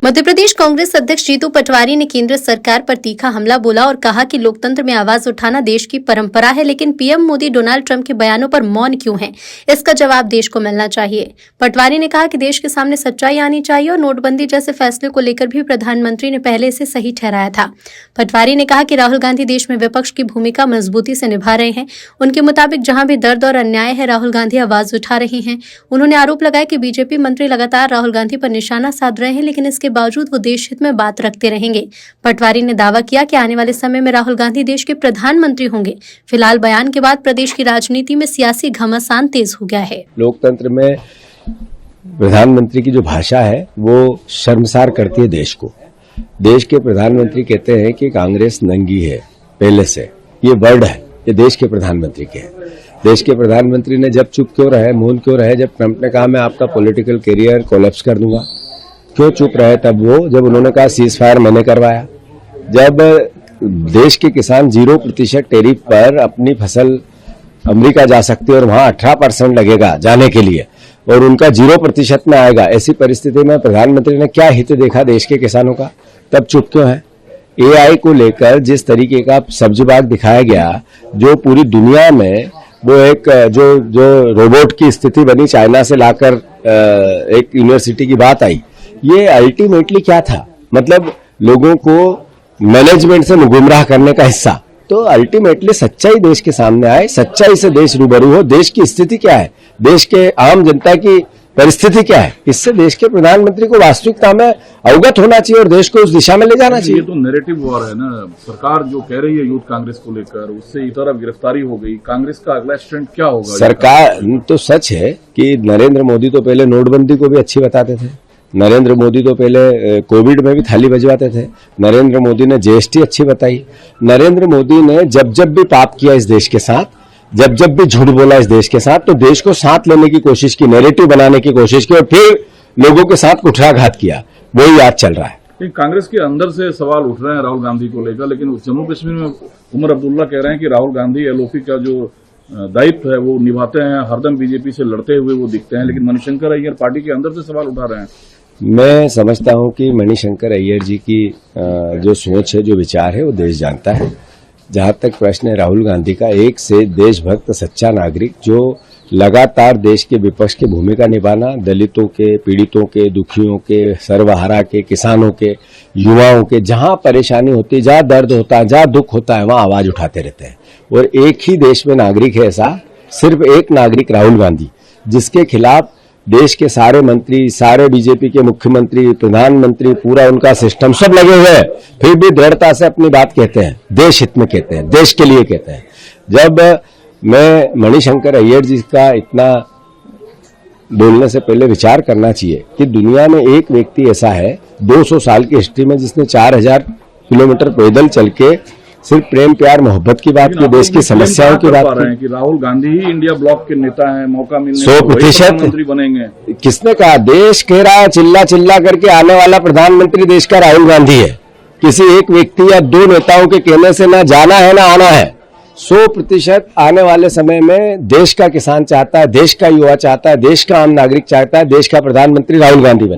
मध्य प्रदेश कांग्रेस अध्यक्ष जीतू पटवारी ने केंद्र सरकार पर तीखा हमला बोला और कहा कि लोकतंत्र में आवाज उठाना देश की परंपरा है, लेकिन पीएम मोदी डोनाल्ड ट्रंप के बयानों पर मौन क्यों है, इसका जवाब देश को मिलना चाहिए। पटवारी ने कहा कि देश के सामने सच्चाई आनी चाहिए और नोटबंदी जैसे फैसले को लेकर भी प्रधानमंत्री ने पहले इसे सही ठहराया था। पटवारी ने कहा कि राहुल गांधी देश में विपक्ष की भूमिका मजबूती से निभा रहे हैं। उनके मुताबिक जहां भी दर्द और अन्याय है, राहुल गांधी आवाज उठा रहे हैं। उन्होंने आरोप लगाया कि बीजेपी मंत्री लगातार राहुल गांधी पर निशाना साध रहे हैं, लेकिन इसके बावजूद वो देश हित में बात रखते रहेंगे। पटवारी ने दावा किया कि आने वाले समय में राहुल गांधी देश के प्रधानमंत्री होंगे। फिलहाल बयान के बाद प्रदेश की राजनीति में सियासी घमासान तेज हो गया है। लोकतंत्र में प्रधानमंत्री की जो भाषा है वो शर्मसार करती है देश को। देश के प्रधानमंत्री कहते हैं कि कांग्रेस नंगी है पहले से, ये वर्ड है, ये देश के प्रधानमंत्री के है। देश के प्रधानमंत्री ने जब चुप क्यों रहे, मौन क्यों रहे, जब ट्रंप ने कहा मैं आपका पॉलिटिकल करियर कोलैप्स कर दूंगा, क्यों चुप रहे तब वो, जब उन्होंने कहा सीज फायर मैंने करवाया। जब देश के किसान 0% टैरिफ पर अपनी फसल अमेरिका जा सकती है और वहां 18% लगेगा जाने के लिए और उनका 0% में आएगा, ऐसी परिस्थिति में प्रधानमंत्री ने क्या हित देखा देश के किसानों का, तब चुप क्यों है। एआई को लेकर जिस तरीके का सब्जीबाग दिखाया गया, जो पूरी दुनिया में वो एक जो रोबोट की स्थिति बनी, चाइना से लाकर एक यूनिवर्सिटी की बात आई, ये अल्टीमेटली क्या था, मतलब लोगों को मैनेजमेंट से गुमराह करने का हिस्सा। तो अल्टीमेटली सच्चाई देश के सामने आए, सच्चाई से देश रूबरू हो, देश की स्थिति क्या है, देश के आम जनता की परिस्थिति क्या है, इससे देश के प्रधानमंत्री को वास्तविकता में अवगत होना चाहिए और देश को उस दिशा में ले जाना चाहिए। ये तो नैरेटिव वॉर है ना, सरकार जो कह रही है यूथ कांग्रेस को लेकर, उससे इस तरफ गिरफ्तारी हो गई, कांग्रेस का अगला स्टैंड क्या होगा। सरकार तो सच है कि नरेंद्र मोदी तो पहले नोटबंदी को भी अच्छी बताते थे, नरेंद्र मोदी तो पहले कोविड में भी थाली बजवाते थे, नरेंद्र मोदी ने जीएसटी अच्छी बताई, नरेंद्र मोदी ने जब जब भी पाप किया इस देश के साथ, जब जब भी झूठ बोला इस देश के साथ, तो देश को साथ लेने की कोशिश की, नैरेटिव बनाने की कोशिश की और फिर लोगों के साथ कुठाराघात किया, वही याद चल रहा है। कांग्रेस के अंदर से सवाल उठ रहे हैं राहुल गांधी को लेकर, लेकिन जम्मू कश्मीर में उमर अब्दुल्ला कह रहे हैं कि राहुल गांधी एलओपी का जो दायित्व है वो निभाते हैं, हरदम बीजेपी से लड़ते हुए वो दिखते हैं, लेकिन मणिशंकर अय्यर पार्टी के अंदर से सवाल उठा रहे हैं। मैं समझता हूं कि मणिशंकर अय्यर जी की जो सोच है, जो विचार है, वो देश जानता है। जहां तक प्रश्न है राहुल गांधी का, एक से देशभक्त सच्चा नागरिक जो लगातार देश के विपक्ष की भूमिका निभाना, दलितों के, पीड़ितों के, दुखियों के, सर्वहारा के, किसानों के, युवाओं के, जहां परेशानी होती है, जहां दर्द होता है, जहां दुख होता है, वहां आवाज उठाते रहते हैं। और एक ही देश में नागरिक है ऐसा, सिर्फ एक नागरिक राहुल गांधी, जिसके खिलाफ देश के सारे मंत्री, सारे बीजेपी के मुख्यमंत्री, प्रधानमंत्री, पूरा उनका सिस्टम सब लगे हुए हैं, फिर भी दृढ़ता से अपनी बात कहते हैं, देश हित में कहते हैं, देश के लिए कहते हैं। जब मैं मणिशंकर अय्यर जी का इतना बोलने से पहले विचार करना चाहिए कि दुनिया में एक व्यक्ति ऐसा है 200 साल की हिस्ट्री में जिसने 4000 किलोमीटर पैदल चल के सिर्फ प्रेम प्यार मोहब्बत की बात की, देश की समस्याओं की बात की। कि राहुल गांधी ही इंडिया ब्लॉक के नेता हैं, मौका मिलने 100% मंत्री बनेंगे। किसने कहा? देश कह रहा है, चिल्ला चिल्ला करके आने वाला प्रधानमंत्री देश का राहुल गांधी है। किसी एक व्यक्ति या दो नेताओं के कहने से ना जाना है ना आना है। 100% आने वाले समय में देश का किसान चाहता है, देश का युवा चाहता है, देश का आम नागरिक चाहता है, देश का प्रधानमंत्री राहुल गांधी बने।